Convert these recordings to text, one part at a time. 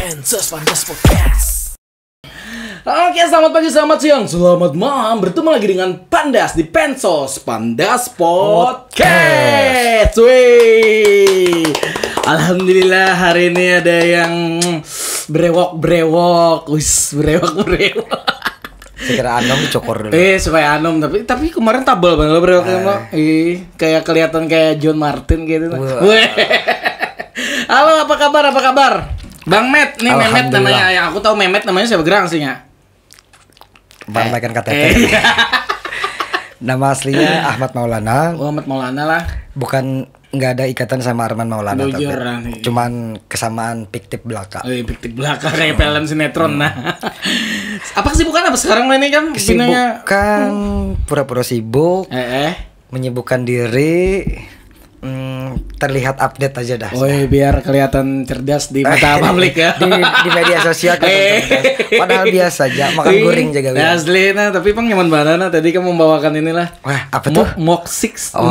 Pensos Pandas Podcast. Oke, selamat pagi, selamat siang, selamat malam. Bertemu lagi dengan Pandas di Pensos Pandas Podcast. Wih, alhamdulillah hari ini ada yang brewok. Saya kira Anom dicokor dulu. Supaya Anom, tapi kemarin tabel banget brewoknya. Kayak kelihatan kayak John Martin gitu. Halo, apa kabar? Bang Met, nih Memet namanya. Yang aku tahu Memet namanya siapa gerang sih ya? Bang Mekan KTP. Nama aslinya Ahmad Maulana. Ahmad Maulana lah. Bukan, nggak ada ikatan sama Arman Maulana. Tapi cuman kesamaan fiktif belaka. Fiktif belaka kayak film sinetron. Nah, apa kesibukan apa sekarang ini kan? Kesibukan pura-pura sibuk. Menyibukkan diri. Terlihat update aja dah. Biar kelihatan cerdas di mata publik ya. di media sosial kan padahal biasa aja makan goreng jaga. Asli, nah tapi Bang nyaman banget. Tadi kamu membawakan inilah. Wah, apa tuh? Mok 6.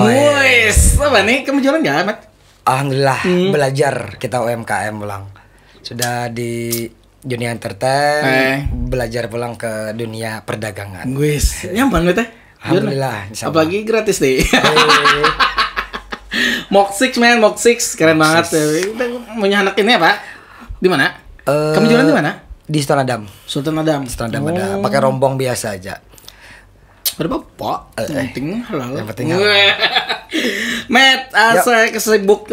Apa nih? Kamu jualan nggak, Mat? Alhamdulillah, belajar kita UMKM pulang. Sudah di dunia entertain, belajar pulang ke dunia perdagangan. Wis, nyaman teh. Alhamdulillah. Apalagi gratis deh. Mok 6 keren banget. Punya anak ini apa? Di mana? Kamu jualan di mana? Di Sultan Adam. Ada. Pakai rombong biasa aja. Berapa, Pak? Penting halal. Yang penting Met, saya kesibuk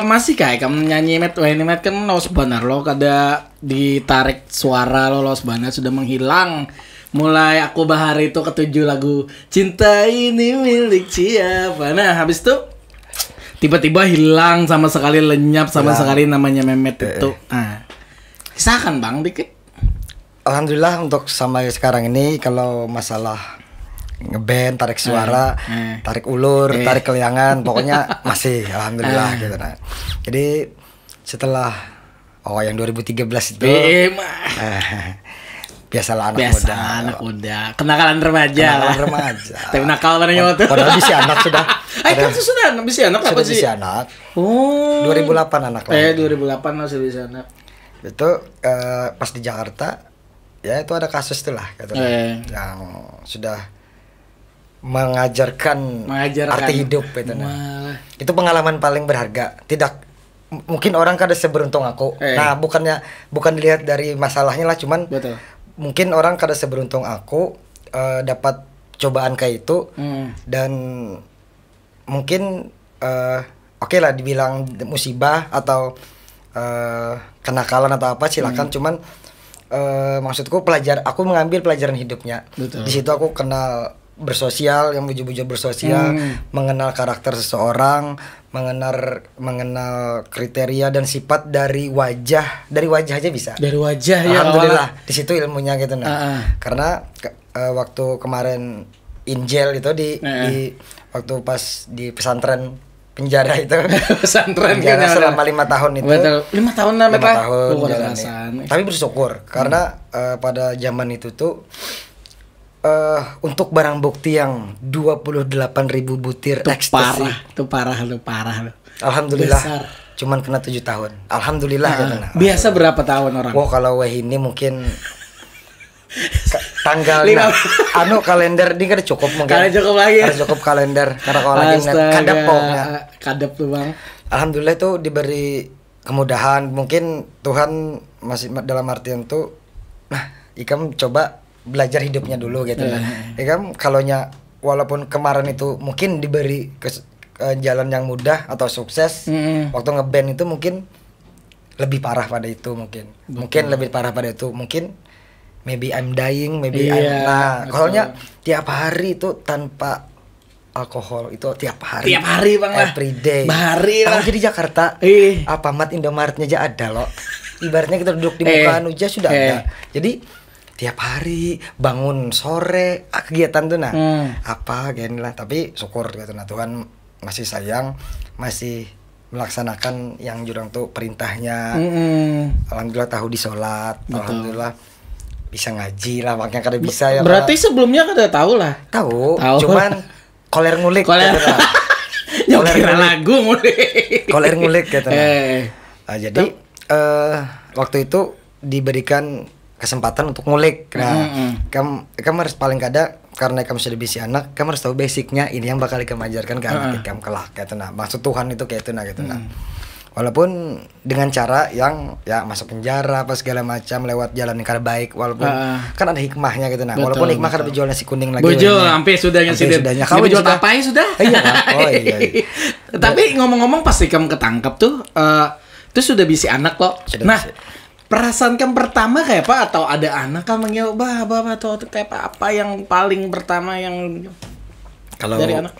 masih kayak kamu nyanyi Met. Wah, ini Met kan los banar lo kada ditarik suara lo los banar sudah menghilang. Mulai Aku Bahar itu ketujuh lagu Cinta Ini Milik Siapa. Nah, habis itu tiba-tiba hilang sama sekali, lenyap sama sekali namanya Memet itu. Nah, kisahkan Bang dikit. Alhamdulillah untuk sampai sekarang ini kalau masalah ngeband, tarik suara, tarik ulur, tarik keliangan, pokoknya masih alhamdulillah gitu. Nah, jadi setelah yang 2013 itu biasalah anak muda. Kenakalan remaja. Tapi nakal mana nyawa tuh. Padahal bisa anak sudah. Kan sudah bisa anak apa sih? Bisa anak. 2008 anak lah. 2008 masih bisa anak. Itu pas di Jakarta ya itu ada kasus tuh lah gitu. Yang sudah mengajarkan arti hidup itu. Itu pengalaman paling berharga. Mungkin orang kada seberuntung aku. Nah, bukan dilihat dari masalahnya lah, cuman mungkin orang kada seberuntung aku dapat cobaan kayak itu. Dan mungkin oke lah dibilang musibah atau kenakalan atau apa silakan, cuman maksudku aku mengambil pelajaran hidupnya. Di situ aku kenal bersosial, yang buju-buju bersosial, mengenal karakter seseorang, mengenal kriteria dan sifat dari wajah aja bisa. Dari wajah ya. Alhamdulillah di situ ilmunya gitu Karena waktu kemarin Injil itu di waktu pas di pesantren penjara itu. Pesantren penjara selama 5 tahun itu. 5 tahun lah, 5 tahun tapi bersyukur karena pada zaman itu tuh untuk barang bukti yang 28.000 butir ekstasi. Itu parah. Alhamdulillah. Besar. Cuman kena 7 tahun. Alhamdulillah gitu. Biasa berapa tahun orang? Kalau ini mungkin tanggalnya kalender ini kan cukup mungkin. Kada cukup lagi. Kada cukup kalender karena kalau lagi kadap pokoknya. Kadap tuh Bang. Alhamdulillah itu diberi kemudahan. Mungkin Tuhan masih dalam artian tuh ikam coba belajar hidupnya dulu gitu ikam kalaunya walaupun kemarin itu mungkin diberi jalan yang mudah atau sukses, waktu ngeband itu mungkin lebih parah pada itu mungkin lebih parah pada itu mungkin maybe I'm dying, kalaunya tiap hari itu tanpa alkohol itu tiap hari Bang lah, every day bahari lah. Jadi Jakarta Alfamart, Indomaretnya aja ada loh, ibaratnya kita duduk di muka aja sudah ada. Jadi tiap hari bangun sore kegiatan tuh apa gini lah, tapi syukur gitu Tuhan masih sayang, masih melaksanakan yang jurang tuh perintahnya. Alhamdulillah tahu di sholat. Alhamdulillah bisa ngaji lah, makanya kada bisa ya. Berarti sebelumnya kada tahu lah. Tahu. Cuman koler ngulik gitu lah. Kira lagu ngulik. Koler ngulik gitu. Jadi waktu itu diberikan kesempatan untuk ngulik. Nah, kamu harus paling kada karena kamu sudah bisa anak, kamu harus tahu basicnya ini yang bakal kamu ajarkan ke anak kamu kelak kayak nah. Maksud Tuhan itu kayak itu nah gitu nah. Walaupun dengan cara yang ya masuk penjara apa segala macam lewat jalan yang kada baik, walaupun kan ada hikmahnya gitu nah. Walaupun hikmah kada jual nasi kuning lagi. Bojo sampai sudahnya sih. Kamu jual apa ya sudah? Iya. Oh iya. Tapi ngomong-ngomong pasti kamu ketangkep tuh itu sudah bisa anak kok. Nah, perasaan kamu pertama kayak apa atau ada anak kamu nyoba atau kayak apa yang paling pertama yang kalau dari anak?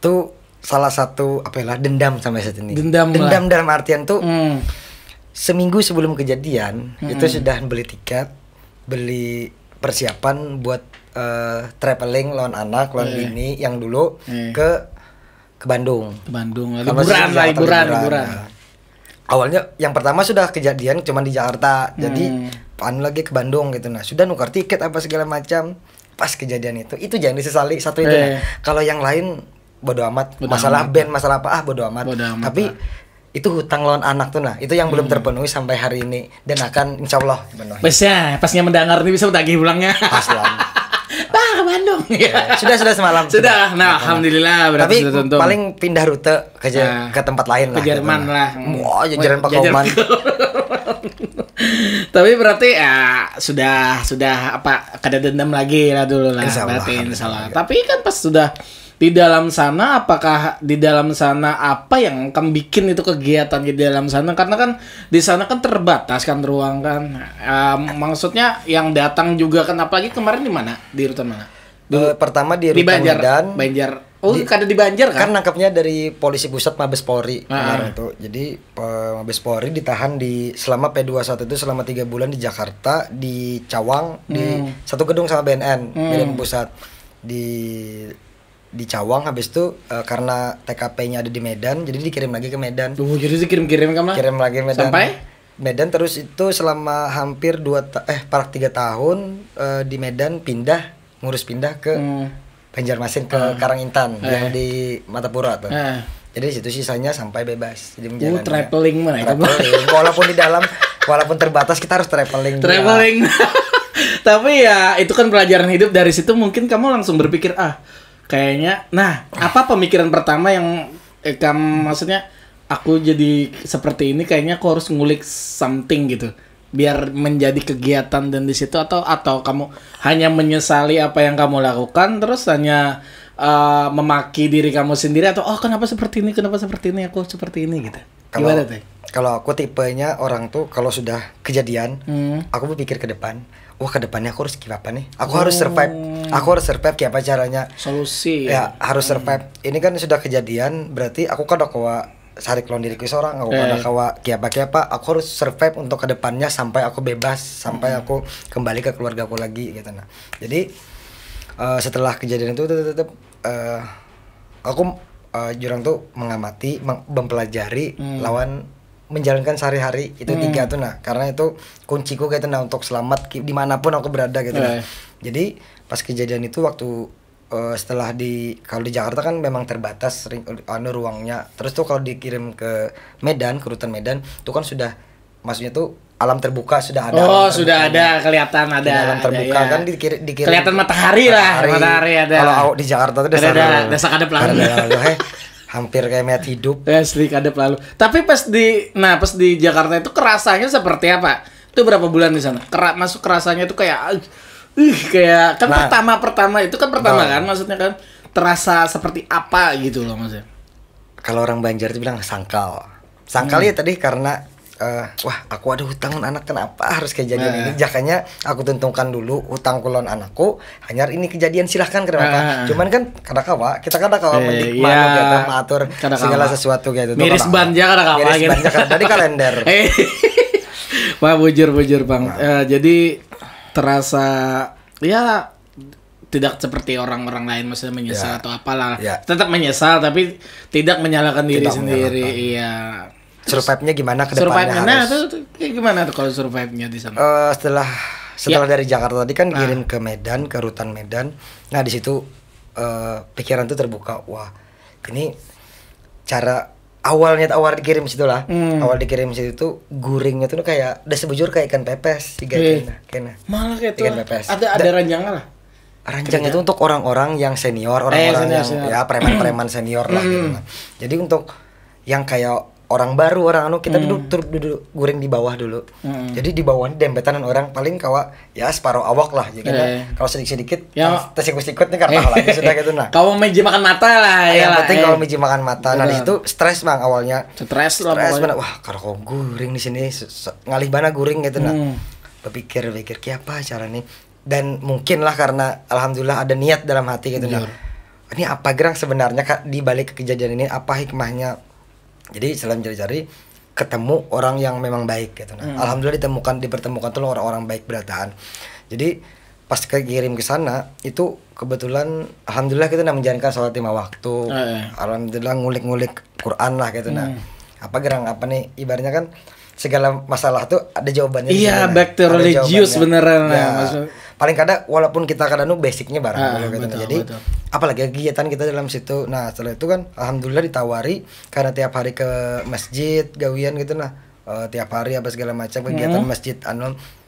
Tuh salah satu apa ya dendam sampai saat ini. Dendam dalam artian tuh seminggu sebelum kejadian itu sudah beli tiket, beli persiapan buat traveling lawan anak, lawan bini yang dulu ke Bandung. Ke Bandung. Liburan. Nah, awalnya yang pertama sudah kejadian cuma di Jakarta. Jadi lagi ke Bandung gitu. Nah, sudah nukar tiket apa segala macam. Pas kejadian itu jangan disesali satu itu. Nah. Kalau yang lain bodo amat, masalah band, masalah apa bodo amat. Tapi itu hutang lawan anak tuh nah, itu yang belum terpenuhi sampai hari ini dan akan insyaallah dipenuhi. Pasnya mendengar ini bisa tagih pulangnya. Pas lah. Ke Bandung. Ya, sudah semalam. Sudah. Nah, alhamdulillah berarti tapi sudah tentu. Paling pindah rute ke tempat lain lah. Ke Jerman lah. Wah, jajaran Pak Kauman. Tapi berarti ya sudah apa kada dendam lagi lah dulu lah. Berarti insyaallah. Tapi kan pas sudah di dalam sana, apakah di dalam sana apa yang kamu bikin itu kegiatan di dalam sana? Karena kan di sana kan terbatas kan ruang kan. Maksudnya yang datang juga kan, apalagi kemarin di mana? Di rutan mana? Pertama di rutan Banjar. Oh, kada di Banjar kan? Kan nangkapnya dari polisi pusat Mabes Polri kemarin itu. Jadi Mabes Polri ditahan selama P21 itu selama 3 bulan di Jakarta, di Cawang, di satu gedung sama BNN pusat di Cawang. Habis itu karena TKP-nya ada di Medan, jadi dikirim lagi ke Medan. Jadi dikirim kamu? Kirim lagi Medan. Sampai Medan terus itu selama hampir 3 tahun di Medan ngurus pindah ke Banjarmasin ke Karangintan yang di Matapura tuh. Jadi situ sisanya sampai bebas. Jadi traveling mana itu? Walaupun terbatas kita harus traveling. Tapi ya itu kan pelajaran hidup. Dari situ mungkin kamu langsung berpikir kayaknya, apa pemikiran pertama yang kamu maksudnya aku jadi seperti ini, kayaknya aku harus ngulik something gitu biar menjadi kegiatan dan di situ atau kamu hanya menyesali apa yang kamu lakukan terus hanya memaki diri kamu sendiri atau kenapa seperti ini aku seperti ini gitu. Gimana tuh? Kalau aku tipenya orang tuh kalau sudah kejadian aku berpikir ke depan. Wah, ke depannya aku harus gimana nih? Aku harus survive kayak apa caranya? Solusi. Ya, harus survive. Ini kan sudah kejadian, berarti aku kan kawa sarik lawan diriku seorang, aku kan kawa kiapa aku harus survive untuk ke depannya sampai aku bebas, sampai aku kembali ke keluarga aku lagi gitu nah. Jadi setelah kejadian itu tetap aku jurang tuh mengamati, mempelajari lawan menjalankan sehari-hari itu 3 tuh nah, karena itu kunciku kayak itu nah untuk selamat dimanapun aku berada gitu nah. Jadi pas kejadian itu waktu setelah kalau di Jakarta kan memang terbatas ruangnya, terus tuh kalau dikirim ke Medan, ke rutan Medan itu kan sudah maksudnya tuh alam terbuka sudah ada. Sudah ada kelihatan ada alam terbuka ada, kan dikirim kelihatan matahari ada. Kalau di Jakarta tuh desa kadep lalu. Hampir kayak melihat hidup. Asli kadep lalu. Tapi pas di Jakarta itu kerasanya seperti apa? Itu berapa bulan di sana? Masuk kerasanya itu kayak kayak kan pertama itu kan kan maksudnya kan terasa seperti apa gitu loh maksudnya. Kalau orang Banjar itu bilang sangkal ya tadi karena wah aku ada hutang anak, kenapa harus kejadian ini, jakanya aku tentukan dulu hutang kulon anakku hanya ini kejadian silahkan kenapa cuman kan kita menikmati kita mengatur segala sesuatu gitu miris banja dari kalender. Wah bujur bang. Jadi terasa ya tidak seperti orang-orang lain maksudnya menyesal atau apalah. Tetap menyesal tapi tidak menyalahkan diri sendiri. Iya. Survive-nya gimana ke depannya? Nah, itu gimana tuh kalau survive-nya di sana? Setelah dari Jakarta tadi kan kirim ke Medan, ke rutan Medan. Nah, di situ pikiran tuh terbuka. Wah, ini cara awal dikirim situ lah. Awal dikirim situ tuh guringnya tuh kayak udah sebujur kayak ikan pepes tiga kena. Malah kayak ikan pepes. Ada ranjangnya lah. Ranjang itu untuk orang-orang yang senior, orang-orang yang ya preman-preman senior lah gitu. Jadi untuk yang kayak orang baru, orang kita duduk guring di bawah dulu. Jadi di bawah ini dempetan orang paling kawa ya separuh awak lah. Jadi kalau sedikit-sedikit ya tersikut-sikut nih karena lagi sudah gitu nah. Kau meji makan mata lah ya. Yang penting kalau meji makan mata. Nah di situ stres Bang awalnya. Stres banget. Wah, kalau kau guring di sini ngalih bana guring gitu nah. Berpikir apa cara nih. Dan mungkin lah karena alhamdulillah ada niat dalam hati gitu nah. Ini apa gerang sebenarnya di balik kejadian ini, apa hikmahnya? Jadi setelah mencari-cari ketemu orang yang memang baik gitu nah. Alhamdulillah dipertemukan tuh orang-orang baik berataan. Jadi pas kirim ke sana itu kebetulan alhamdulillah kita menjalankan sholat 5 waktu. Alhamdulillah ngulik-ngulik Quran lah gitu nah. Apa gerang apa nih ibaratnya kan segala masalah tuh ada jawabannya. Iya, back to religious beneran ya, paling kadang walaupun kita kadang basicnya bareng gitu. Betul, jadi betul. Apalagi kegiatan kita dalam situ. Nah setelah itu kan alhamdulillah ditawari karena tiap hari ke masjid gawian gitu nah. Tiap hari apa segala macam kegiatan masjid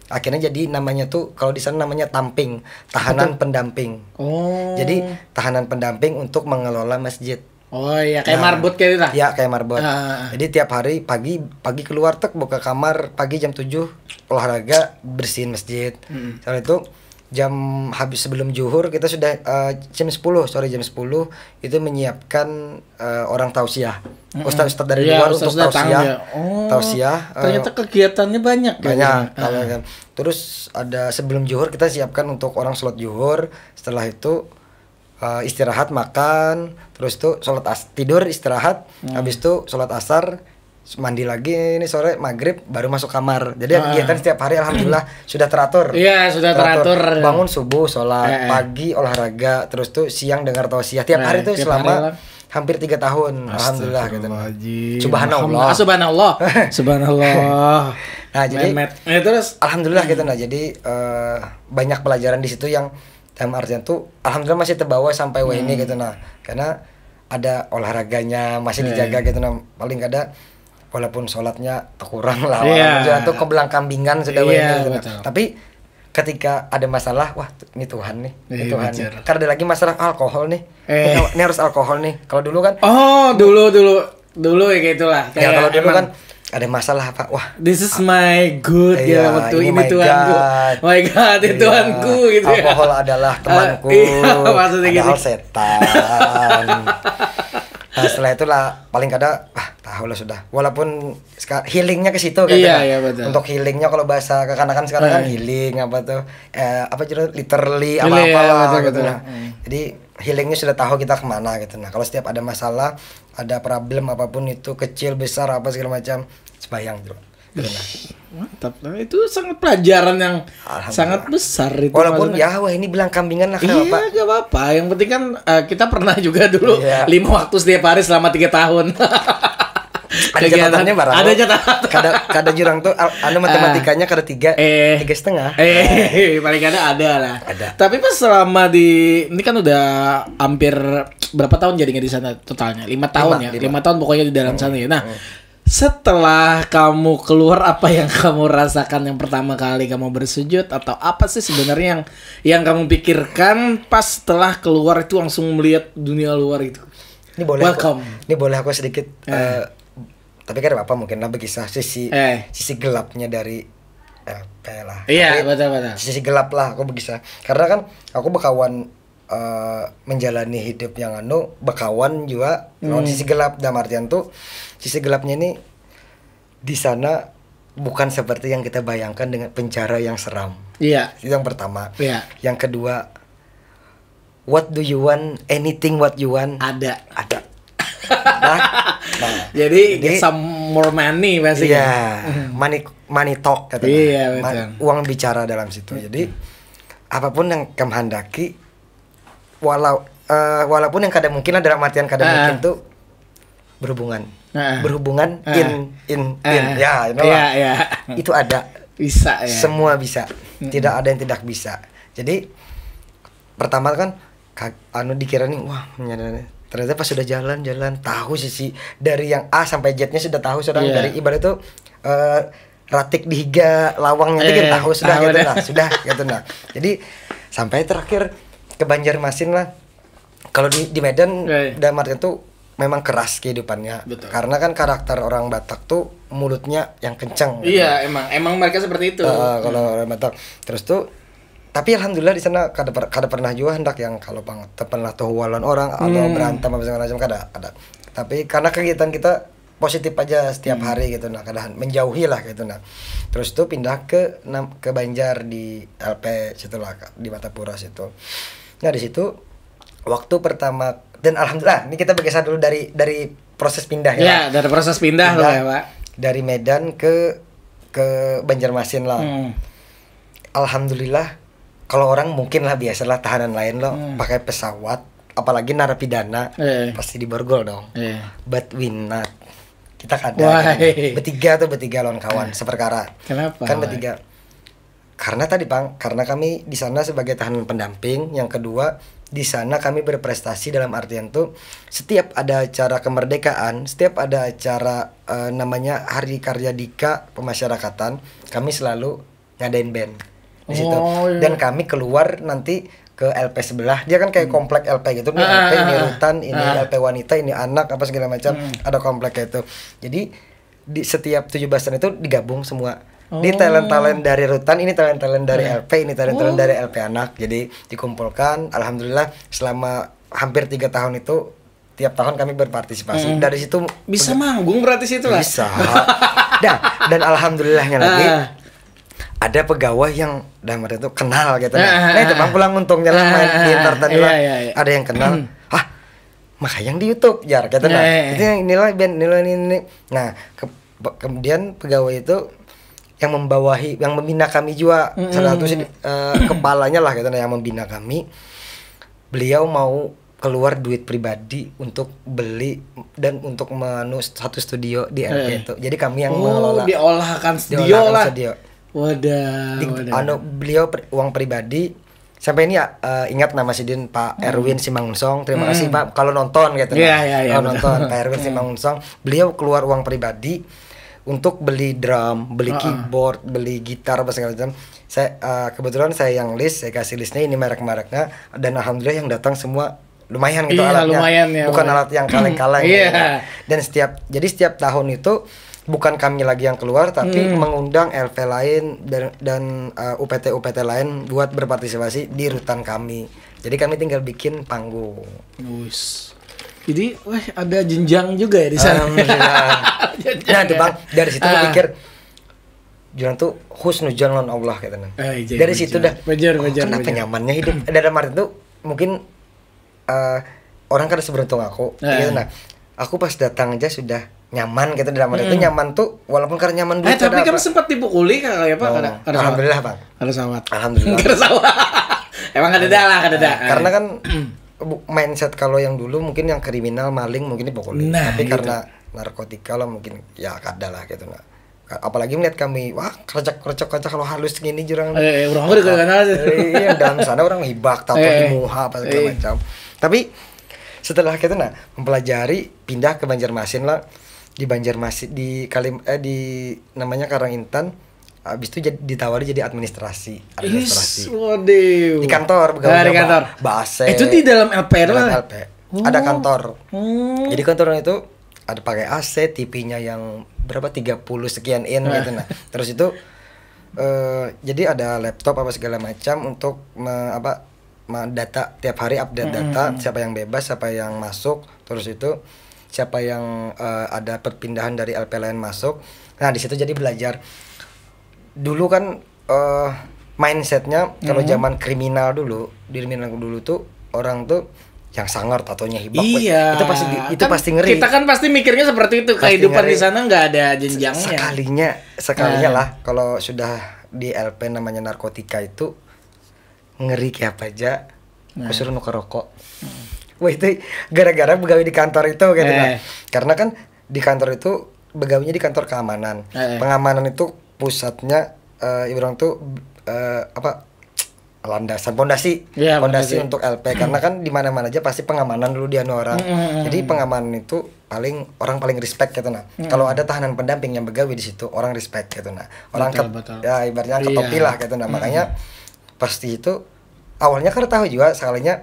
akhirnya jadi namanya tuh kalau di sana namanya tamping, tahanan pendamping. Jadi tahanan pendamping untuk mengelola masjid. Oh iya, kayak marbot kayak gitu lah. Iya, kayak marbot. Jadi tiap hari pagi keluar buka kamar, pagi jam 7 olahraga, bersihin masjid. Setelah itu jam habis sebelum zuhur kita sudah jam 10 itu menyiapkan orang tausiah. Ustaz-ustaz dari luar untuk tausiah. Tausiah. Ternyata kegiatannya banyak. Banyak. Terus ada sebelum zuhur kita siapkan untuk orang sholat zuhur. Setelah itu istirahat makan, terus tuh tidur istirahat, habis itu sholat asar, mandi lagi ini sore maghrib baru masuk kamar. Jadi kegiatan setiap hari alhamdulillah sudah teratur. Iya sudah teratur. Bangun subuh sholat, pagi olahraga, terus tuh siang dengar tausiah tiap hari tuh selama hampir 3 tahun. Alhamdulillah gitu. Subhanallah. Nah jadi terus alhamdulillah gitu nah. Jadi banyak pelajaran di situ yang dalam artian tuh alhamdulillah masih terbawa sampai ini gitu nah, karena ada olahraganya masih dijaga gitu nah. Paling kada walaupun sholatnya kurang lah, alhamdulillah tuh kebelangkambingan sudah gitu nah. Tapi ketika ada masalah, wah ini Tuhan nih, Tuhan nih. Karena ada lagi masalah alkohol nih, ini harus alkohol nih. Kalau dulu kan dulu ya kayak itulah. Ya kalau dulu kan ada masalah apa, wah this is my good ini Tuhanku, my God itu Tuhanku gitu ya. Alkohol adalah temanku, padahal setan. Nah setelah itulah paling kada tahu lah sudah, walaupun healingnya ke situ kan. Betul. Untuk healingnya kalau bahasa kekanakan sekarang kan healing apa tuh apa literally apa gitu lah. Jadi healingnya sudah tahu kita kemana gitu. Nah kalau setiap ada masalah, ada problem apapun itu kecil besar apa segala macam sembahyang gitu. Mantap, itu sangat pelajaran yang sangat besar itu. Walaupun wah ini bilang kambingan lah kenapa? Iya gak apa-apa. Yang penting kan kita pernah juga dulu 5 waktu setiap hari selama 3 tahun. Ada catatannya barang. Ada catatan. Kada jurang tuh matematikanya kada 3,5. Paling ada lah. Ada. Tapi pas selama ini kan udah hampir berapa tahun jadinya di sana totalnya? 5 tahun ya. 5 tahun pokoknya di dalam sana ya. Nah, setelah kamu keluar apa yang kamu rasakan yang pertama kali kamu bersujud, atau apa sih sebenarnya yang kamu pikirkan pas setelah keluar itu langsung melihat dunia luar itu? Ini boleh aku sedikit tapi kan apa mungkin lah berkisah sisi gelapnya dari lah. Iya, betul. Sisi gelap lah aku berkisah. Karena kan aku berkawan menjalani hidup yang berkawan juga sisi gelap. Dalam artian tuh sisi gelapnya ini di sana bukan seperti yang kita bayangkan dengan penjara yang seram. Iya. Itu yang pertama. Iya. Yang kedua, what do you want? Anything what you want? Ada. Nah, jadi some more money pasti. Iya. Money talk katanya. Iya, betul. Uang bicara dalam situ. Jadi apapun yang kamu handaki, walaupun yang kadang mungkin dalam artian kadang mungkin tuh berhubungan in ya itu ada, bisa ya, semua bisa, tidak ada yang tidak bisa. Jadi pertama kan dikira nih wah Ternyata pas sudah jalan-jalan tahu sisi dari yang A sampai Z-nya sudah tahu sudah dari ibarat itu ratik dihiga lawangnya itu kan tahu sudah gitu nah, sudah gitu nah. Jadi sampai terakhir ke Banjarmasin lah. Kalau di Medan dalam artian tuh memang keras kehidupannya. Betul. Karena kan karakter orang Batak tuh mulutnya yang kencang. Iya, gitu. emang mereka seperti itu. Kalau orang Batak. Terus tuh tapi alhamdulillah di sana kada pernah juga hendak yang kalau pernah tuhualan orang atau berantem apa segala macam kada. Tapi karena kegiatan kita positif aja setiap hari gitu nah, kadang menjauhi lah gitu nah. Terus tuh pindah ke Banjar di LP situ lah di Matapura situ. Nah di situ waktu pertama dan alhamdulillah ini kita bergeser dulu dari proses pindah ya. Ya, dari proses pindah loh ya, Pak. Dari Medan ke Banjarmasin lah. Alhamdulillah kalau orang mungkin lah biasalah tahanan lain loh pakai pesawat apalagi narapidana pasti di borgol dong. But we not. Kita kadang bertiga lawan kawan seperkara. Kenapa? Kan bertiga. Karena tadi Bang, karena kami di sana sebagai tahanan pendamping, yang kedua di sana kami berprestasi dalam artian tuh setiap ada acara kemerdekaan, setiap ada acara namanya Hari Karya Dika Pemasyarakatan, kami selalu ngadain band di situ. Dan kami keluar nanti ke LP sebelah. Dia kan kayak komplek LP gitu. Ini LP, ini rutan, ini LP wanita, ini anak apa segala macam. Ada komplek kayak itu. Jadi di setiap 17-an itu digabung semua. Di talent dari rutan, ini talent dari LP, ini talent dari LP anak. Jadi dikumpulkan. Alhamdulillah selama hampir 3 tahun itu tiap tahun kami berpartisipasi. Dari situ bisa manggung berarti situ lah. Bisa. Dan alhamdulillahnya lagi ada pegawai yang dalam arti itu kenal gitu. Nah itu Bang pulang untungnya lah main di internet lah. Ada yang kenal. Maka yang di YouTube jar gitu nah. Itu yang inilah band ini. Nah, kemudian pegawai itu yang membawahi, yang membina kami juga. Salah satu kepalanya lah gitu nah yang membina kami. Beliau mau keluar duit pribadi untuk beli dan untuk satu studio di LP itu. Jadi kami yang mengelola. Diolahkan studio lah. Wadah. Beliau uang pribadi sampai ini ingat nama Sidin Pak Erwin Simangunsong. Terima kasih Pak kalau nonton gitu. Kalau nonton Pak Erwin Simangunsong, beliau keluar uang pribadi untuk beli drum, beli keyboard, beli gitar apa segala macam. Saya kebetulan saya yang list, saya kasih listnya ini merek-mereknya dan alhamdulillah yang datang semua lumayan gitu alatnya. Lumayan, ya, bukan alat yang kaleng-kaleng. Dan setiap tahun itu bukan kami lagi yang keluar tapi mengundang LP lain dan UPT lain buat berpartisipasi di rutan kami. Jadi kami tinggal bikin panggung. Jadi ada jenjang juga ya di sana. Nah itu Bang, dari situ gue pikir jangan tuh husnudzon Allah gitu kan. Dari situ dah. Kenapa nyamannya hidup? Dalam arti itu mungkin orang kan seberuntung aku. Gitu, nah, aku pas datang aja sudah nyaman gitu dalam arti itu nyaman tuh walaupun karena nyaman dulu. Tapi kan sempat dipukuli kayak Pak. Alhamdulillah Bang. Ada sawat. Alhamdulillah. Emang ada dah. Karena kan mindset kalau yang dulu mungkin yang kriminal maling mungkin dipukuli. Tapi gitu. Karena narkotika lah mungkin ya kada lah gitu nah. Apalagi melihat kami kercak kalau halus gini jurang. Orang udah kenal. Iya dalam sana orang hibak tato di muha apa segala macam. Tapi setelah kita mempelajari pindah ke Banjarmasin lah. Di Banjarmasin di namanya Karangintan. Habis itu ditawari jadi administrasi. Waduh. Di kantor di kantor. Bahasa. Itu di dalam LP lah. Ada kantor. Jadi kantornya itu ada pakai AC, TV-nya yang berapa 30 sekian in gitu nah. Terus itu jadi ada laptop apa segala macam untuk data tiap hari update data, siapa yang bebas, siapa yang masuk, terus itu siapa yang ada perpindahan dari LP lain masuk. Nah, di situ jadi belajar. Dulu kan mindsetnya kalau zaman kriminal dulu tuh orang tuh yang sangar tatonya hibak. Iya. Itu pasti ngeri. Kita kan pasti mikirnya seperti itu. Kehidupan di sana nggak ada jenjangnya. Sekalinya lah kalau sudah di LP namanya narkotika itu ngeri kayak apa aja. Aku suruh nuker rokok. Wah itu gara-gara begawi di kantor itu gitu kan. Karena kan di kantor itu begawinya di kantor keamanan. Pengamanan itu pusatnya ibarat tuh landasan pondasi untuk LP karena kan di mana-mana aja pasti pengamanan dulu dia orang. Jadi pengamanan itu orang paling respect gitu nah. Kalau ada tahanan pendamping yang begawi di situ orang respect gitu nah. Orang betul. Ya ibaratnya ketopi lah gitu nah. Makanya pasti itu awalnya kan tahu juga sekalinya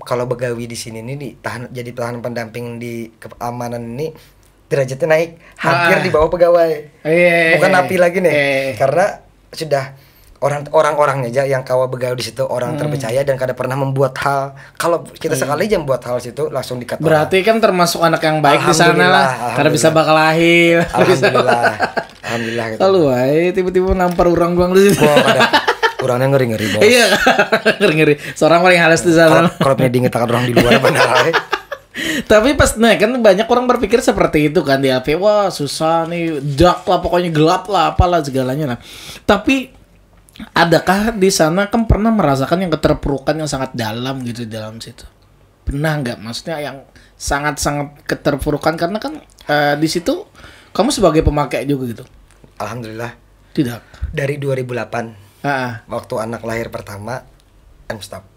kalau begawi di sini nih jadi tahanan pendamping di keamanan ini derajatnya naik hampir di bawah pegawai. Bukan napi lagi nih. Karena sudah orang-orangnya aja yang kawa begawi di situ orang terpercaya dan kada pernah membuat hal. Kalau kita sekali aja membuat hal situ langsung dikata. Berarti kan termasuk anak yang baik di sana lah. Karena bisa bakalahi. Alhamdulillah gitu. Lalu tiba-tiba nampar orang doang di situ. Orangnya ngeri-ngeri bos. Iya, ngeri-ngeri. Seorang paling halus di sana. Kalau punya diingetan orang di luar benar. Tapi pas kan banyak orang berpikir seperti itu kan di LP. Wah susah nih, dark lah pokoknya gelap lah apalah segalanya lah. Tapi adakah di sana kan pernah merasakan yang keterpurukan yang sangat dalam gitu di dalam situ? Pernah nggak? Maksudnya yang sangat-sangat keterpurukan karena kan di situ kamu sebagai pemakai juga gitu. Alhamdulillah. Tidak. Dari 2008. Waktu anak lahir pertama, I'm stop.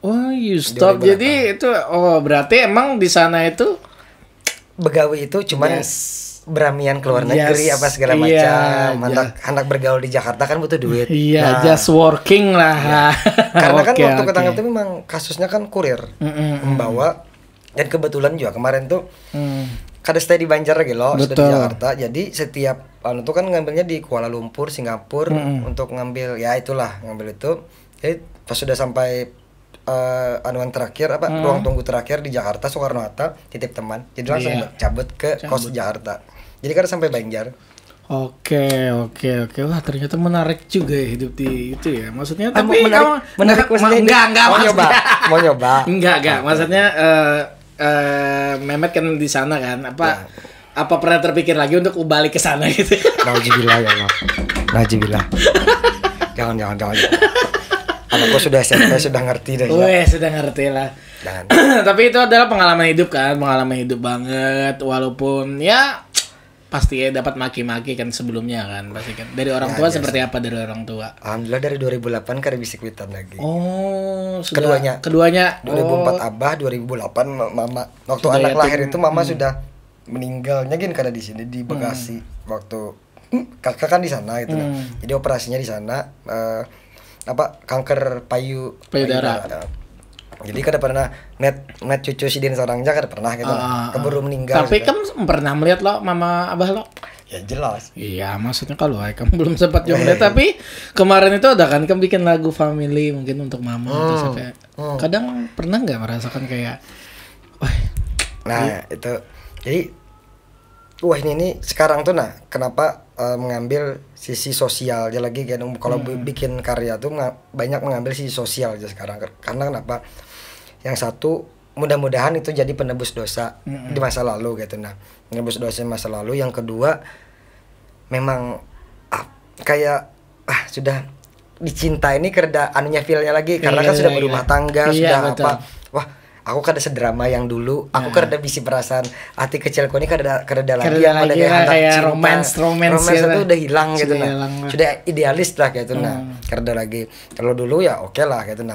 Oh, you stop. 2008. Jadi itu berarti emang di sana itu begawi itu cuman beramian keluar negeri apa segala macam. Anak bergaul di Jakarta kan butuh duit. Iya, just working lah. Karena kan waktu ketangkep itu memang kasusnya kan kurir membawa dan kebetulan juga kemarin tuh kada stay di Banjar lagi loh, sudah di Jakarta. Jadi setiap tuh kan ngambilnya di Kuala Lumpur, Singapura untuk ngambil ngambil itu. Jadi pas sudah sampai anuan terakhir ruang tunggu terakhir di Jakarta Soekarno Hatta titip teman. Jadi langsung cabut ke kos Jakarta. Jadi kan sampai Banjar. Oke. Wah, ternyata menarik juga ya hidup di itu ya. Maksudnya tapi menarik enggak mau nyoba. Enggak. Maksudnya Mehmet kan di sana kan. Apa pernah terpikir lagi untuk balik ke sana gitu? Nauzubillah ya Allah. Nauzubillah. Jangan. Anakku sudah SMP sudah ngerti dah. Sudah ngerti lah. Tapi itu adalah pengalaman hidup kan, pengalaman hidup banget. Walaupun ya pasti dapat maki-maki kan sebelumnya kan, pasti kan. Dari orang tua seperti apa dari orang tua? Alhamdulillah dari 2008 kada bisa kuitan lagi. Keduanya. 2004 abah, 2008 mama. Waktu sudah anak lahir itu mama sudah meninggalnya kan kada di sini di Bekasi. Waktu kakak kan di sana gitu. Jadi operasinya di sana. Kanker payudara. Jadi kada pernah net cucu sidin seorang aja kada pernah gitu. Keburu meninggal. Tapi kan pernah melihat lo mama abah lo? Ya jelas. Iya, maksudnya kalau kamu belum sempat juga melihat. Tapi kemarin itu ada kan kamu bikin lagu family mungkin untuk mama atau sampai kadang pernah nggak merasakan kayak itu. Jadi ini sekarang tuh kenapa mengambil sisi sosial aja lagi kan kalau bikin karya tuh banyak mengambil sisi sosial aja sekarang karena kenapa yang satu mudah-mudahan itu jadi penebus dosa di masa lalu gitu penebus dosa masa lalu. Yang kedua memang kayak sudah dicinta ini kerja anunya feelnya lagi karena kan sudah berumah tangga sudah betul. Aku kada sedrama yang dulu. Aku kada bisa perasaan hati kecilku ini kada lagi yang ada kayak romance itu udah hilang gitu sudah idealis lah gitu kada lagi. Kalau dulu ya oke lah gitu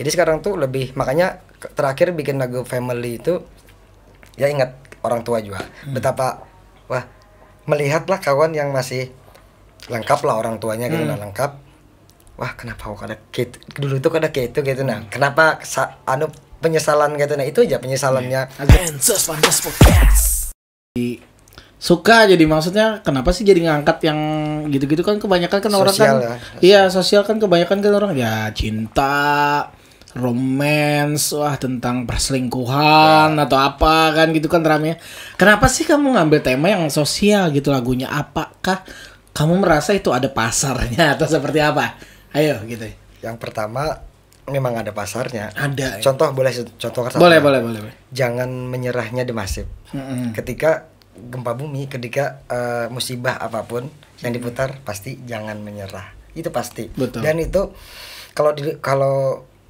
Jadi sekarang tuh lebih makanya terakhir bikin lagu family itu ya ingat orang tua juga. Betapa melihatlah kawan yang masih lengkap lah orang tuanya gitu lengkap. Kenapa aku kada gitu dulu tuh kada gitu kenapa penyesalan gitu itu aja penyesalannya. Suka jadi maksudnya kenapa sih jadi ngangkat yang gitu-gitu kan kebanyakan kan orang kan sosial kan kebanyakan kan orang ya cinta romance tentang perselingkuhan atau apa kan gitu kan ramenya. Kenapa sih kamu ngambil tema yang sosial gitu lagunya? Apakah kamu merasa itu ada pasarnya atau seperti apa? Ayo gitu. Yang pertama memang ada pasarnya. Ada. Contoh boleh contoh satu. Boleh. Jangan menyerahnya The Massive. Ketika gempa bumi, ketika musibah apapun yang diputar pasti jangan menyerah. Itu pasti. Betul. Dan itu kalau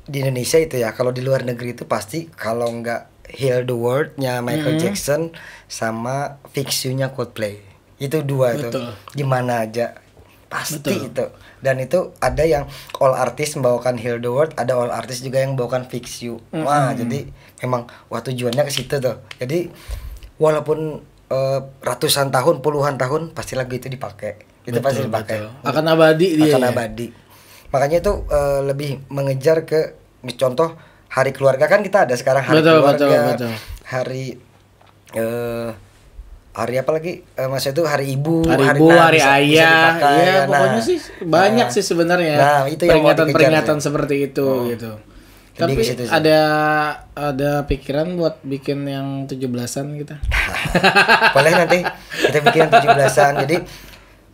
di Indonesia itu ya, kalau di luar negeri itu pasti kalau nggak Heal the World-nya Michael Jackson sama Fix You-nya Coldplay. Itu dua. Betul. Itu gimana aja pasti itu. Dan itu ada yang all artist membawakan Heal the World, ada all artist juga yang membawakan Fix You. Wah, jadi memang tujuannya ke situ tuh. Jadi walaupun ratusan tahun, puluhan tahun pasti lagu itu dipakai. Itu pasti dipakai. Akan abadi dia. Akan abadi. Makanya itu lebih mengejar ke contoh hari keluarga kan kita ada sekarang hari keluarga. Betul. Hari apa lagi? Maksudnya itu hari ibu, hari ayah. Iya, pokoknya sih banyak sih sebenarnya. Nah, itu peringatan seperti itu gitu. Tapi ada pikiran buat bikin yang 17-an kita. Boleh nanti kita bikin yang 17-an. Jadi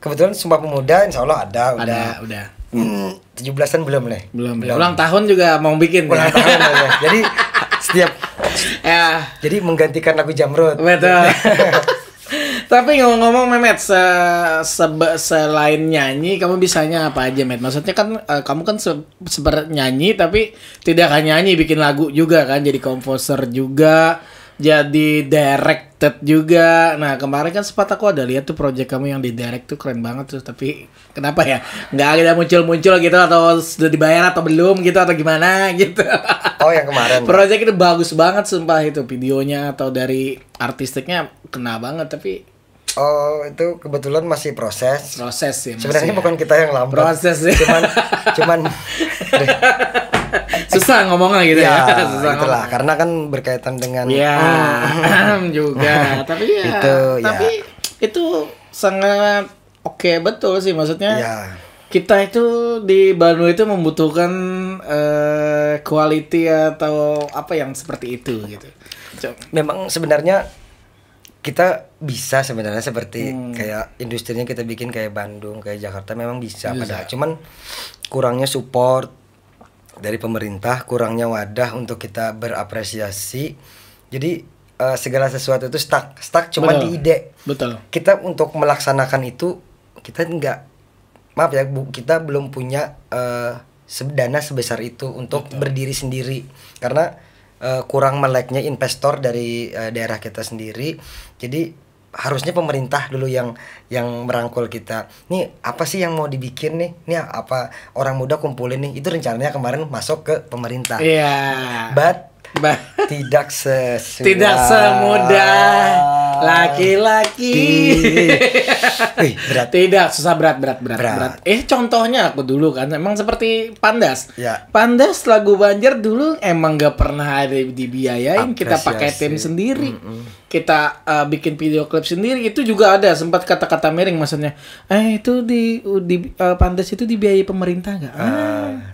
kebetulan Sumpah Pemuda insya Allah udah. 17-an belum. Ulang tahun juga mau bikin. Ulang tahun ya. Jadi setiap jadi menggantikan lagu Jamrud. Betul. Tapi ngomong-ngomong Mehmet, selain nyanyi kamu bisanya apa aja Mehmet? Maksudnya kan kamu kan seperti nyanyi tapi tidak hanya nyanyi, bikin lagu juga kan, jadi komposer juga, jadi directed juga. Nah kemarin kan sempat aku ada lihat tuh project kamu yang di direct tuh keren banget tuh. Tapi kenapa ya nggak ada muncul gitu, atau sudah dibayar atau belum gitu, atau gimana gitu? Oh yang kemarin. Project itu bagus banget sumpah, itu videonya atau dari artistiknya kena banget. Tapi oh itu kebetulan masih proses ya. Sebenarnya bukan kita yang lambat. Proses ya. Cuman susah ngomongnya gitu ya. Susah itulah karena kan berkaitan dengan juga. Tapi itu sangat oke, betul sih maksudnya. Kita itu di Bandung itu membutuhkan quality atau apa yang seperti itu gitu. Memang sebenarnya kita bisa sebenarnya seperti kayak industrinya kita bikin kayak Bandung, kayak Jakarta memang bisa. Padahal cuman kurangnya support dari pemerintah, kurangnya wadah untuk kita berapresiasi. Jadi segala sesuatu itu stuck cuma di ide. Betul. Kita untuk melaksanakan itu kita kita belum punya dana sebesar itu untuk berdiri sendiri karena kurang meleknya investor dari daerah kita sendiri. Jadi harusnya pemerintah dulu yang merangkul kita. Nih apa sih yang mau dibikin nih? Nih apa orang muda kumpulin nih. Itu rencananya kemarin masuk ke pemerintah. Iya. But tidak semudah laki-laki. Berat. Tidak, susah, berat. Contohnya aku dulu kan emang seperti Pandas. Pandas lagu Banjar dulu emang gak pernah ada dibiayain. Kita pakai tim sendiri. Kita bikin video klip sendiri. Itu juga ada sempat kata-kata miring maksudnya. Itu di Pandas itu dibiayai pemerintah gak?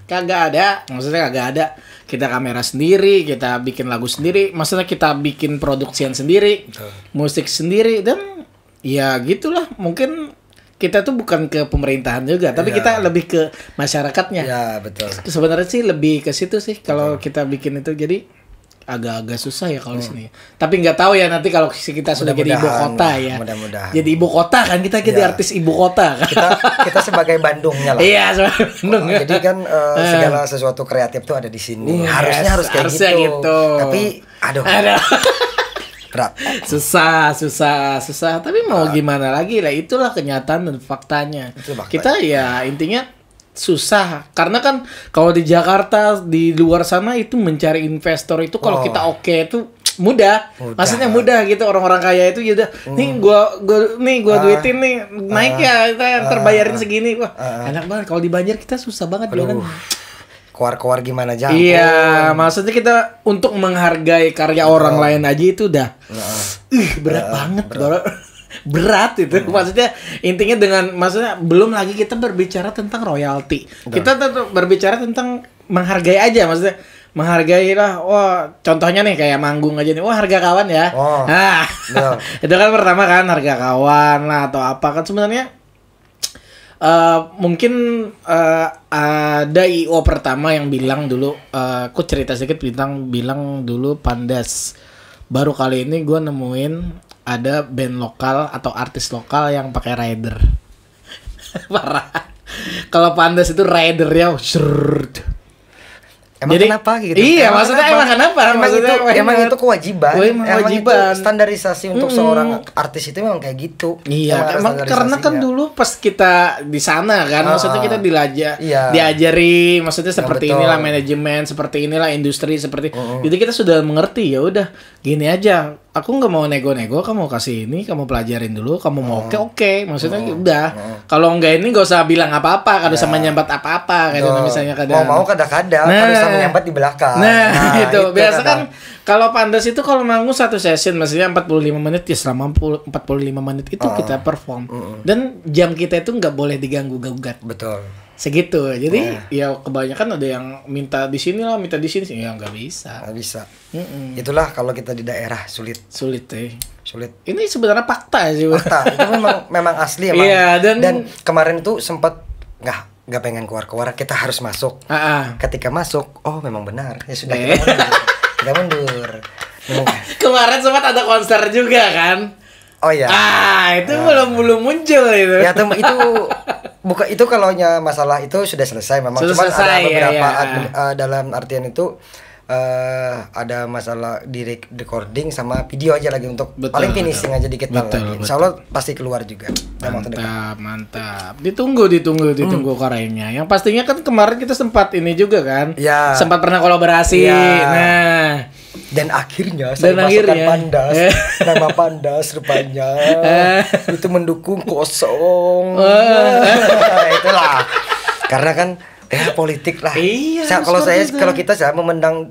Kagak ada. Maksudnya kagak ada. Kita kamera sendiri, kita bikin lagu sendiri, maksudnya kita bikin produksian sendiri, musik sendiri, dan ya gitulah. Mungkin kita tuh bukan ke pemerintahan juga, tapi kita lebih ke masyarakatnya. Ya betul. Sebenarnya sih lebih ke situ sih kalau kita bikin itu. Jadi agak-agak susah ya kalau di sini. Tapi nggak tahu ya nanti kalau kita sudah jadi ibu kota ya. Mudah-mudahan. Jadi ibu kota kan kita jadi artis ibu kota kan. Kita sebagai Bandungnya lah. Iya, sebagai Bandung. Jadi kan segala sesuatu kreatif tuh ada di sini. Harusnya kayak gitu. Tapi aduh. Berat. Susah. Tapi mau gimana lagi lah, itulah kenyataan dan faktanya. Kita ya intinya susah karena kan kalau di Jakarta, di luar sana itu mencari investor itu kalau kita itu mudah. Maksudnya mudah gitu, orang-orang kaya itu ya udah nih gua duitin nih, naik ya kita terbayarin segini. Wah, enak banget. Kalau di Banjar kita susah banget jualan. Keluar gimana aja. Iya, maksudnya kita untuk menghargai karya orang lain aja itu udah berat banget. Berat itu. Maksudnya intinya maksudnya belum lagi kita berbicara tentang royalti. Kita tetap berbicara tentang menghargai aja, maksudnya menghargai lah. Wah, contohnya nih kayak manggung aja nih. Wah, harga kawan ya. Nah, itu kan pertama kan harga kawan lah atau apa kan sebenarnya. Mungkin ada IO pertama yang bilang dulu, aku cerita sedikit, bilang dulu Pandas. Baru kali ini gue nemuin ada band lokal atau artis lokal yang pakai rider. Parah. Kalau Pandas itu rider ya, Emang jadi, kenapa gitu? Iya, maksudnya emang kenapa? Emang itu kewajiban. Emang kewajiban. Itu standarisasi untuk seorang artis itu memang kayak gitu. Iya, emang karena kan dulu pas kita di sana kan, maksudnya kita diajari, maksudnya seperti inilah manajemen, seperti inilah industri, seperti. Jadi kita sudah mengerti, ya udah gini aja. Aku nggak mau nego-nego, kamu kasih ini, kamu pelajarin dulu, kamu mau oke, maksudnya udah. Kalau nggak ini nggak usah bilang apa-apa, kada sama nyambat apa-apa, kadang misalnya kadang. Mau kadang-kadang, kada sama nyambat di belakang. Nah itu biasa kan. Kalau Pandas itu kalau manggung satu session, maksudnya 45 menit ya, selama 45 menit itu kita perform. Dan jam kita itu nggak boleh diganggu-gugat. Betul. Segitu. Jadi ya kebanyakan ada yang minta di sini lah, minta di sini, ya nggak bisa. Nggak bisa. Itulah kalau kita di daerah sulit Sulit. Ini sebenarnya fakta sih. Fakta. Itu memang asli emang. Iya, dan kemarin tuh sempat nggak pengen keluar, kita harus masuk. Ketika masuk, oh memang benar. Ya sudah kita mundur. Kemarin sempat ada konser juga kan? Oh iya. Itu belum muncul itu. Ya itu kalau masalah itu sudah selesai memang. Cuma ada beberapa dalam artian itu ada masalah di recording sama video aja lagi untuk paling finishing aja dikit lagi. Insya Allah pasti keluar juga. Mantap. Ditunggu karyanya. Yang pastinya kan kemarin kita sempat ini juga kan. Ya. Sempat pernah kolaborasi. Ya. Nah. Dan akhirnya saya masukkan Pandas. Nama Pandas rupanya itu mendukung kosong. Itulah. Karena kan politik lah. Iya, kalau kita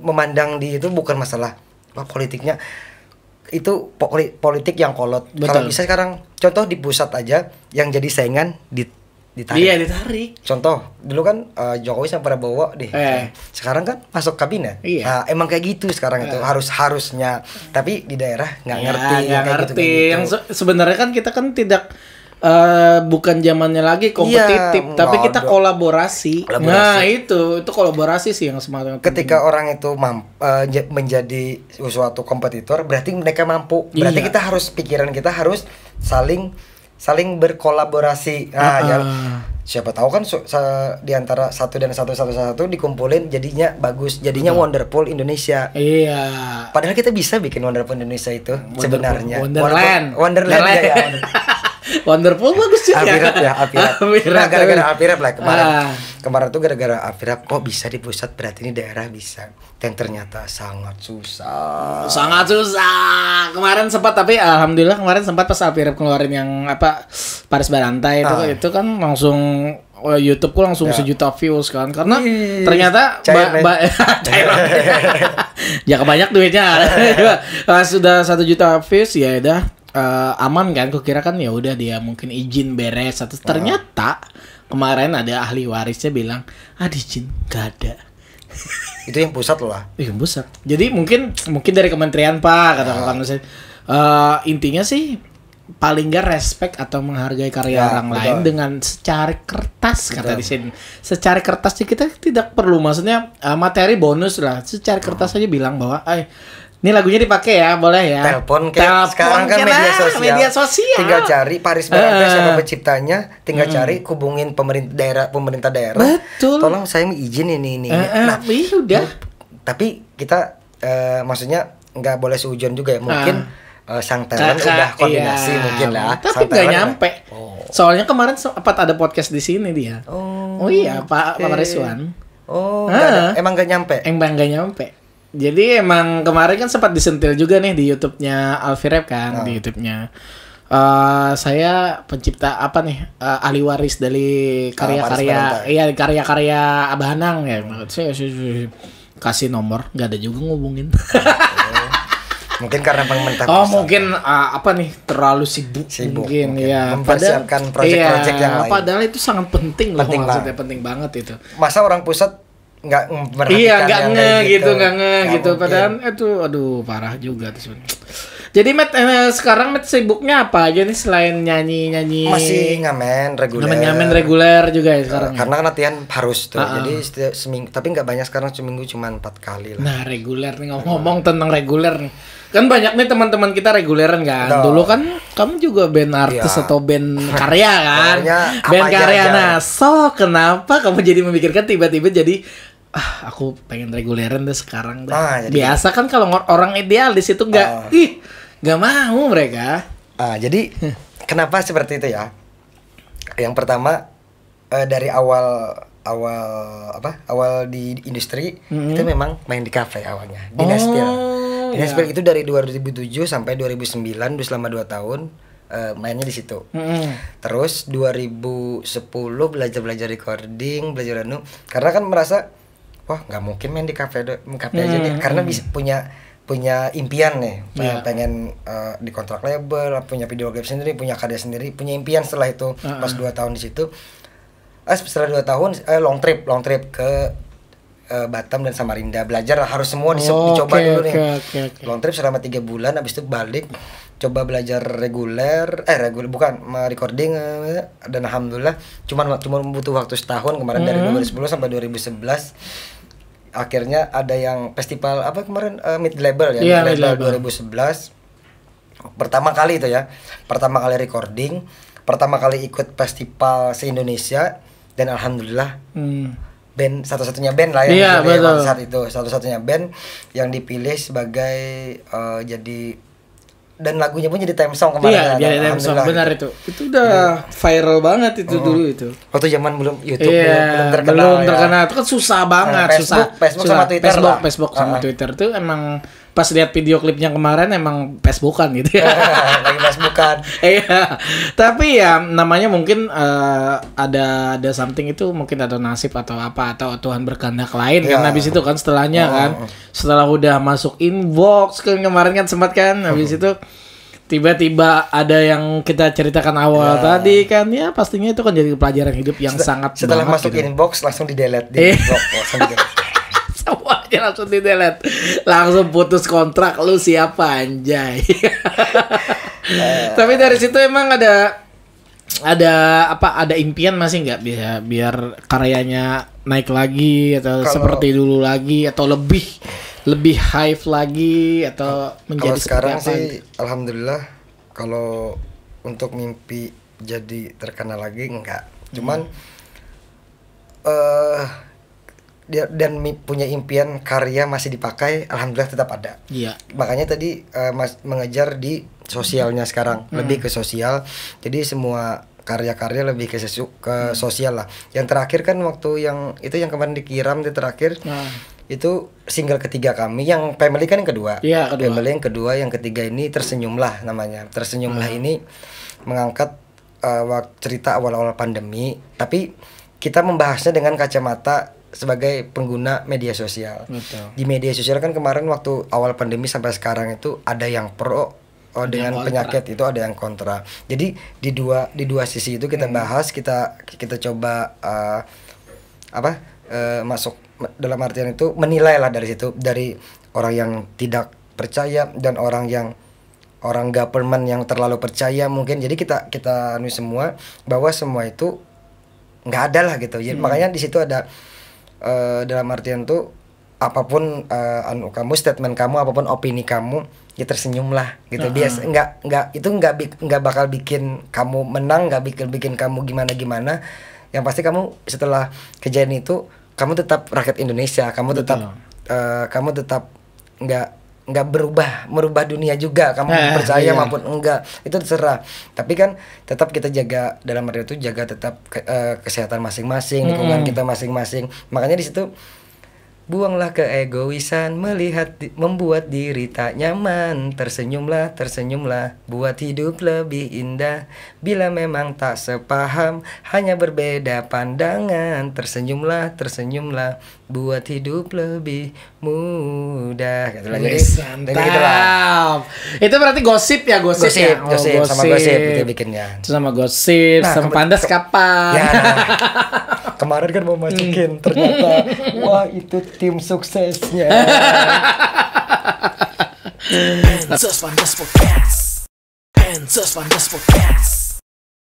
memandang di itu bukan masalah politiknya, itu politik yang kolot. Kalau bisa sekarang contoh di pusat aja yang jadi saingan ditarik. Iya, ditarik. Contoh dulu kan Jokowi sama Prabowo deh. Sekarang kan masuk kabinet. Iya. Nah, emang kayak gitu sekarang itu harusnya. Tapi di daerah nggak ngerti. Gitu. Yang sebenarnya kan kita kan tidak bukan zamannya lagi kompetitif, tapi kita kolaborasi. Nah itu kolaborasi sih yang semakin ketika orang itu menjadi suatu kompetitor, berarti mereka mampu. Berarti kita harus pikiran kita harus saling berkolaborasi. Siapa tahu kan di antara satu dikumpulin jadinya bagus, jadinya Wonderful Indonesia. Iya. Padahal kita bisa bikin Wonderful Indonesia itu sebenarnya. Wonderland ya. Wonderful bagus juga. Apirap. Nah, gara-gara Apirap lah kemarin tuh gara-gara Apirap kok bisa di pusat, berarti ini daerah bisa. Dan ternyata sangat susah. Kemarin sempat, tapi alhamdulillah kemarin sempat pas Apirap keluarin yang Paris Barantai itu kan langsung YouTube ku langsung 1 juta views kan, karena ternyata jangan banyak duitnya. Sudah 1 juta views ya udah. Aman kan, kukira kan ya udah dia mungkin izin beres atau ternyata kemarin ada ahli warisnya bilang izin gak ada. Itu yang pusat lah. Yang pusat. Jadi mungkin dari kementerian katakan saya. Intinya sih paling gak respect atau menghargai karya orang lain dengan secari kertas kata di sini. Secari kertas sih kita tidak perlu, maksudnya materi bonus lah. Secari kertas aja bilang bahwa ini lagunya dipakai ya, boleh ya. Telepon sekarang kan media sosial. Tinggal cari Paris Barantai siapa penciptanya, tinggal cari hubungin pemerintah daerah. Betul. Tolong saya izin ini. Nah, udah. Tapi kita maksudnya nggak boleh seujun juga ya. Mungkin sang talent udah koordinasi mungkin lah. Tapi nggak nyampe. Soalnya kemarin sempat ada podcast di sini dia. Oh iya, Pak Rizwan. Emang nggak nyampe. Emang nggak nyampe. Jadi emang kemarin kan sempat disentil juga nih di YouTube-nya Alfirep kan, di YouTube-nya. Saya pencipta ahli waris dari karya-karya Abah Anang ya. Saya kasih nomor, nggak ada juga ngubungin. Mungkin karena pemerintah mungkin terlalu sibuk mungkin ya, mempersiapkan proyek-proyek yang lain. Padahal itu sangat penting loh, maksudnya penting banget itu. Masa orang pusat nggak memperhatikan nggak gitu. Padahal itu parah juga tuh. Jadi Matt sekarang Matt sibuknya apa aja nih selain nyanyi? Masih ngamen reguler juga ya sekarang. Karena kan latihan harus tuh. Jadi seminggu, tapi nggak banyak sekarang, seminggu cuma 4 kali lah. Nah reguler nih, ngomong tentang reguler nih. Kan banyak nih teman-teman kita reguleran kan. Dulu kan kamu juga band artis atau band karya kan. Band karya. Nah, kenapa kamu jadi memikirkan tiba-tiba jadi aku pengen reguleran deh sekarang deh. Biasa kan kalau orang idealis itu nggak mau mereka. Jadi kenapa seperti itu ya? Yang pertama dari awal di industri itu memang main di kafe awalnya. Dinespil itu dari 2007 sampai 2009, udah selama 2 tahun mainnya di situ. Terus 2010 belajar recording, belajar karena kan merasa wah nggak mungkin main di kafe aja nih, karena bisa punya impian nih, pengen dikontrak label, punya video klip sendiri, punya karya sendiri, punya impian. Setelah itu pas 2 tahun di situ, setelah 2 tahun long trip ke Batam dan Samarinda, belajar harus semua dicoba dulu nih. Long trip selama 3 bulan, habis itu balik coba belajar reguler bukan recording, dan alhamdulillah cuma butuh waktu setahun kemarin, dari 2010 sampai 2011 akhirnya ada yang festival kemarin mid label ya, mid label 2011 pertama kali recording, pertama kali ikut festival se-Indonesia, dan alhamdulillah band satu-satunya band lah yang pada saat itu, satu-satunya band yang dipilih sebagai jadi, dan lagunya pun jadi theme song kemarin. Iya, jadi theme song, benar itu. Itu udah viral banget itu dulu itu. Waktu zaman belum YouTube, belum terkenal. Itu kan susah banget, Facebook sama Twitter lah. Facebook sama Twitter tuh emang pas lihat video klipnya kemarin emang Facebookan gitu ya. Lagi Facebookan. Iya. Tapi ya namanya mungkin ada something itu, mungkin ada nasib atau apa, atau Tuhan berkehendak lain kan habis itu kan setelahnya kan. Setelah udah masuk inbox kan kemarin kan sempat kan habis itu tiba-tiba ada yang kita ceritakan awal tadi kan, ya pastinya itu kan jadi pelajaran hidup yang sangat setelah masuk gitu. Inbox langsung di-delete semuanya langsung di-delete, langsung putus kontrak, lu siapa anjay. Tapi dari situ emang ada impian masih nggak biar karyanya naik lagi atau seperti dulu lagi, atau lebih hype lagi, atau menjadi sekarang sih gitu? Alhamdulillah kalau untuk mimpi jadi terkenal lagi enggak, cuman dan punya impian karya masih dipakai, alhamdulillah tetap ada. Iya. Makanya tadi mengejar di sosialnya sekarang, lebih ke sosial. Jadi semua karya-karya lebih ke sosial lah. Yang terakhir kan waktu yang kemarin dikiram di terakhir, itu single ketiga kami, yang Family kan yang kedua. Iya, kedua. Family yang kedua, yang ketiga ini Tersenyumlah namanya. Tersenyumlah ini mengangkat cerita awal-awal pandemi, tapi kita membahasnya dengan kacamata sebagai pengguna media sosial. Betul. Di media sosial kan kemarin waktu awal pandemi sampai sekarang itu ada yang pro dengan penyakit, itu ada yang kontra. Jadi di dua sisi itu kita bahas, kita coba masuk dalam artian itu menilai lah dari situ, dari orang yang tidak percaya dan orang government yang terlalu percaya mungkin. Jadi kita semua bahwa semua itu nggak ada lah gitu. Jadi makanya di situ ada dalam artian tuh apapun kamu, statement kamu, apapun opini kamu, ya tersenyumlah gitu. Biasa nggak bakal bikin kamu menang, nggak bikin kamu gimana. Yang pasti kamu setelah kejadian itu kamu tetap rakyat Indonesia, kamu tetap nggak merubah dunia juga, kamu percaya maupun enggak, itu terserah. Tapi kan tetap kita jaga, dalam arti itu jaga tetap kesehatan masing-masing, lingkungan kita masing-masing. Makanya di situ buanglah keegoisan, membuat diri tak nyaman. Tersenyumlah, buat hidup lebih indah. Bila memang tak sepaham, hanya berbeda pandangan. Tersenyumlah, buat hidup lebih mudah. Jadi mantap. Itu berarti gosip ya, gosip sama gosip itu bikinnya. Sama gosip, sama Pandas kapan? Ya, kemarin kan mau masukin, ternyata wah itu tim suksesnya. Pandas Podcast.